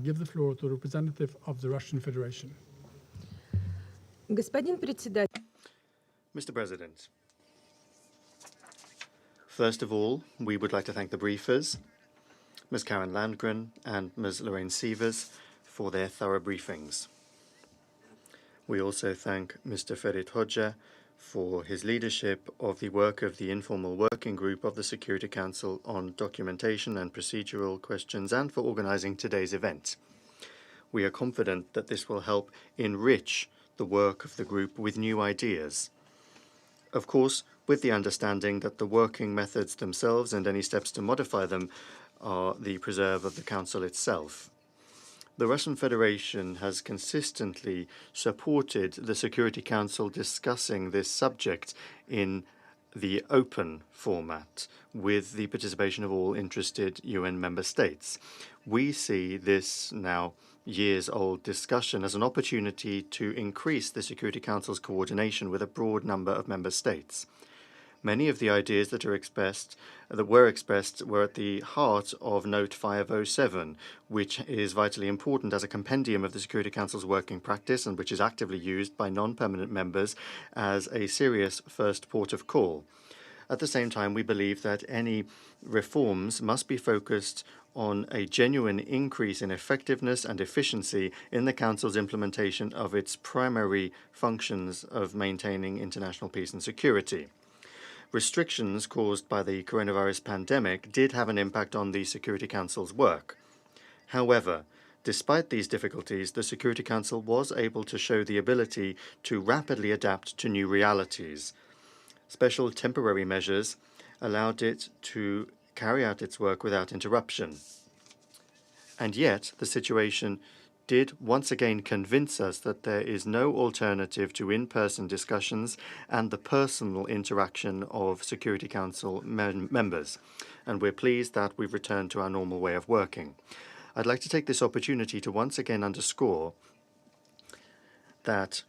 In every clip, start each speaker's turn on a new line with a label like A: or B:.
A: Give the floor to a representative of the Russian Federation.
B: Господин председатель,
C: Mr. President, first of all, we would like to thank the briefers, Ms. Karen Landgren and Ms. Lorraine Sievers, for their thorough briefings. We also thank Mr. Ferit Hoxha for his leadership of the work of the informal working group of the Security Council on documentation and procedural questions and for organizing today's event. We are confident that this will help enrich the work of the group with new ideas. Of course, with the understanding that the working methods themselves and any steps to modify them are the preserve of the Council itself. The Russian Federation has consistently supported the Security Council discussing this subject in the open format with the participation of all interested UN member states. We see this now years-old discussion as an opportunity to increase the Security Council's coordination with a broad number of member states. Many of the ideas that were expressed were at the heart of Note 507, which is vitally important as a compendium of the Security Council's working practice and which is actively used by non-permanent members as a serious first port of call. At the same time, we believe that any reforms must be focused on a genuine increase in effectiveness and efficiency in the Council's implementation of its primary functions of maintaining international peace and security. Restrictions caused by the coronavirus pandemic did have an impact on the Security Council's work. However, despite these difficulties, the Security Council was able to show the ability to rapidly adapt to new realities. Special temporary measures allowed it to carry out its work without interruption. And yet, the situation did once again convince us that there is no alternative to in-person discussions and the personal interaction of Security Council members. And we're pleased that we've returned to our normal way of working. I'd like to take this opportunity to once again underscore that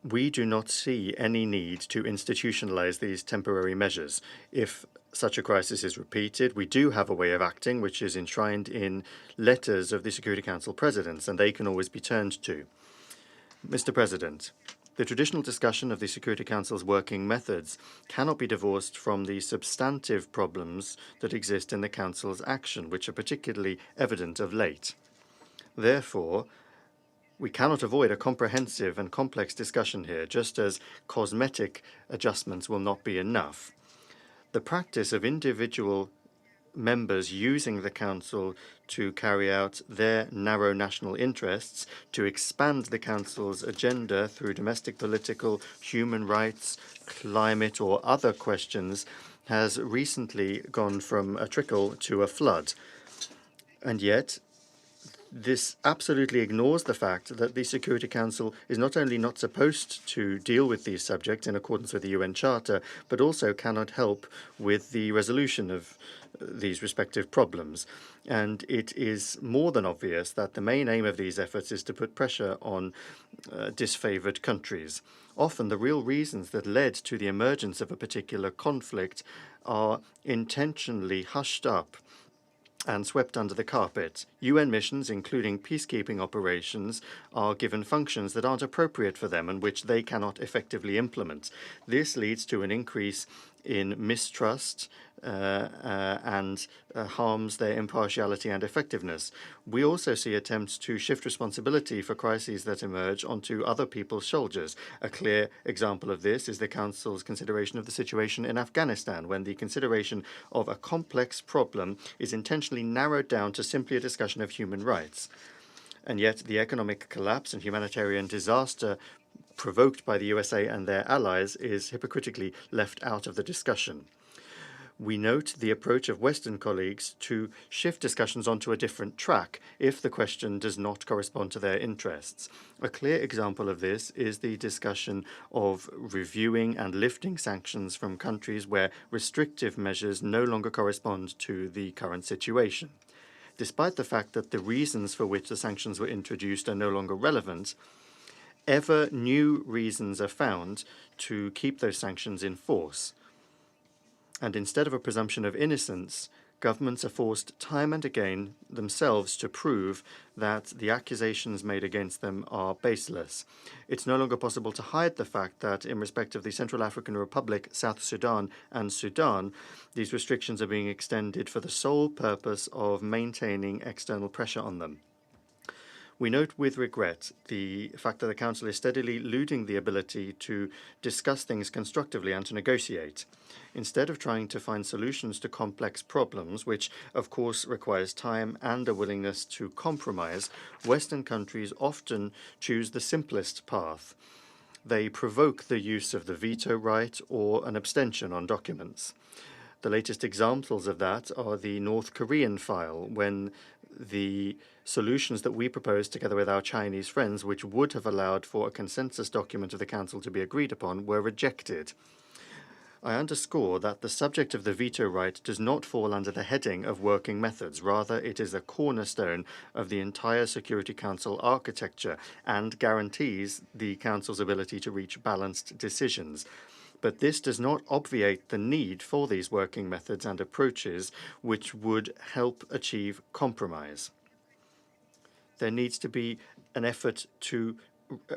C: we do not see any need to institutionalize these temporary measures. If such a crisis is repeated, we do have a way of acting which is enshrined in letters of the Security Council presidents, and they can always be turned to. Mr. President, the traditional discussion of the Security Council's working methods cannot be divorced from the substantive problems that exist in the Council's action, which are particularly evident of late. Therefore, we cannot avoid a comprehensive and complex discussion here, just as cosmetic adjustments will not be enough. The practice of individual members using the Council to carry out their narrow national interests, to expand the Council's agenda through domestic political, human rights, climate or other questions, has recently gone from a trickle to a flood. And yet, this absolutely ignores the fact that the Security Council is not only not supposed to deal with these subjects in accordance with the UN Charter, but also cannot help with the resolution of these respective problems. And it is more than obvious that the main aim of these efforts is to put pressure on disfavored countries. Often the real reasons that led to the emergence of a particular conflict are intentionally hushed up and swept under the carpet. UN missions, including peacekeeping operations, are given functions that aren't appropriate for them and which they cannot effectively implement. This leads to an increase in mistrust and harms their impartiality and effectiveness. We also see attempts to shift responsibility for crises that emerge onto other people's shoulders. A clear example of this is the Council's consideration of the situation in Afghanistan, when the consideration of a complex problem is intentionally narrowed down to simply a discussion of human rights. And yet the economic collapse and humanitarian disaster provoked by the USA and their allies is hypocritically left out of the discussion. We note the approach of Western colleagues to shift discussions onto a different track if the question does not correspond to their interests. A clear example of this is the discussion of reviewing and lifting sanctions from countries where restrictive measures no longer correspond to the current situation. Despite the fact that the reasons for which the sanctions were introduced are no longer relevant, ever new reasons are found to keep those sanctions in force. And instead of a presumption of innocence, Governments are forced time and again themselves to prove that the accusations made against them are baseless. It's no longer possible to hide the fact that in respect of the Central African Republic, South Sudan, and Sudan, these restrictions are being extended for the sole purpose of maintaining external pressure on them. We note with regret the fact that the Council is steadily eluding the ability to discuss things constructively and to negotiate. Instead of trying to find solutions to complex problems, which of course requires time and a willingness to compromise, Western countries often choose the simplest path. They provoke the use of the veto right or an abstention on documents. The latest examples of that are the North Korean file, when the solutions that we proposed together with our Chinese friends, which would have allowed for a consensus document of the Council to be agreed upon, were rejected. I underscore that the subject of the veto right does not fall under the heading of working methods. Rather, it is a cornerstone of the entire Security Council architecture and guarantees the Council's ability to reach balanced decisions. But this does not obviate the need for these working methods and approaches which would help achieve compromise. There needs to be an effort to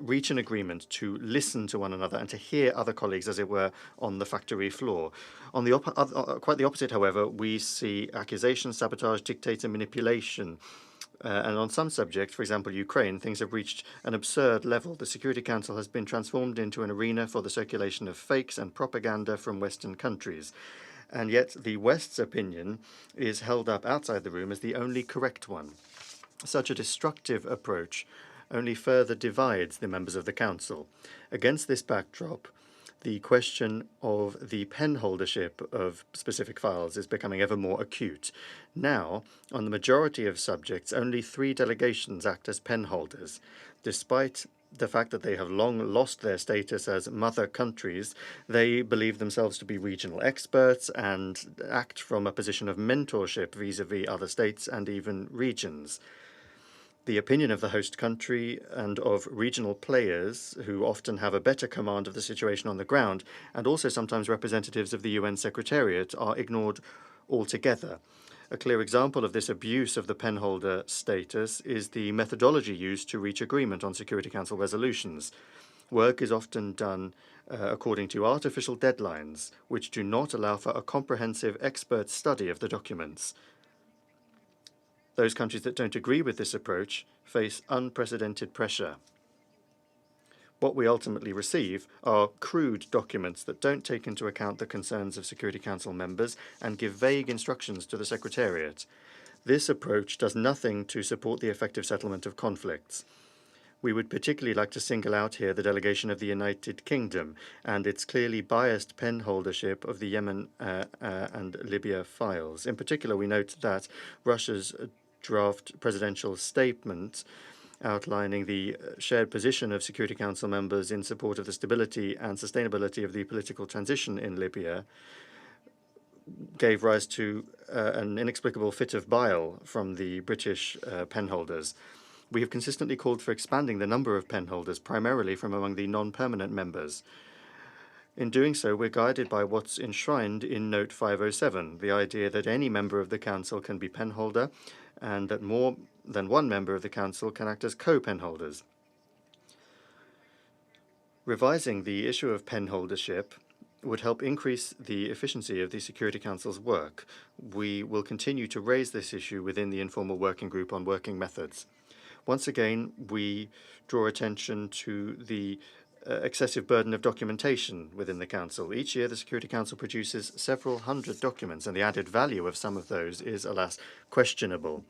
C: reach an agreement, to listen to one another and to hear other colleagues, as it were, on the factory floor. On the quite the opposite, however, we see accusations, sabotage, dictator, manipulation. And on some subjects, for example, Ukraine, things have reached an absurd level. The Security Council has been transformed into an arena for the circulation of fakes and propaganda from Western countries. And yet the West's opinion is held up outside the room as the only correct one. Such a destructive approach only further divides the members of the Council. Against this backdrop, the question of the penholdership of specific files is becoming ever more acute. Now, on the majority of subjects, only 3 delegations act as penholders. Despite the fact that they have long lost their status as mother countries, they believe themselves to be regional experts and act from a position of mentorship vis-à-vis other states and even regions. The opinion of the host country and of regional players, who often have a better command of the situation on the ground, and also sometimes representatives of the UN Secretariat, are ignored altogether. A clear example of this abuse of the penholder status is the methodology used to reach agreement on Security Council resolutions. Work is often done according to artificial deadlines, which do not allow for a comprehensive expert study of the documents. Those countries that don't agree with this approach face unprecedented pressure. What we ultimately receive are crude documents that don't take into account the concerns of Security Council members and give vague instructions to the Secretariat. This approach does nothing to support the effective settlement of conflicts. We would particularly like to single out here the delegation of the United Kingdom and its clearly biased penholdership of the Yemen and Libya files. In particular, we note that Russia's draft presidential statement outlining the shared position of Security Council members in support of the stability and sustainability of the political transition in Libya gave rise to an inexplicable fit of bile from the British penholders. We have consistently called for expanding the number of penholders, primarily from among the non-permanent members. In doing so, we're guided by what's enshrined in Note 507, the idea that any member of the Council can be penholder and that more than one member of the Council can act as co-penholders. Revising the issue of penholdership would help increase the efficiency of the Security Council's work. We will continue to raise this issue within the informal working group on working methods. Once again, we draw attention to the excessive burden of documentation within the Council. Each year, the Security Council produces several hundred documents, and the added value of some of those is, alas, questionable.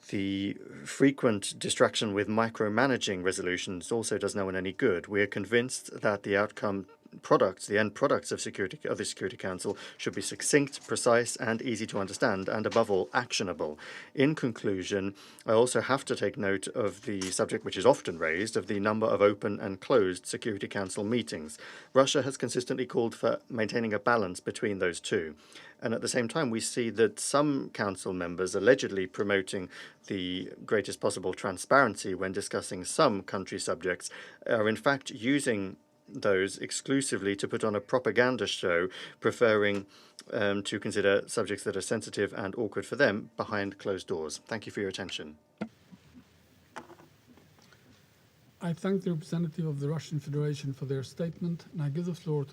C: The frequent distraction with micromanaging resolutions also does no one any good. We are convinced that the outcome products, the end products of the Security Council should be succinct, precise, and easy to understand, and above all, actionable. In conclusion, I also have to take note of the subject which is often raised of the number of open and closed Security Council meetings. Russia has consistently called for maintaining a balance between those two. And at the same time, we see that some Council members allegedly promoting the greatest possible transparency when discussing some country subjects are in fact using those exclusively to put on a propaganda show, preferring to consider subjects that are sensitive and awkward for them behind closed doors. Thank you for your attention.
A: I thank the representative of the Russian Federation for their statement, and I give the floor to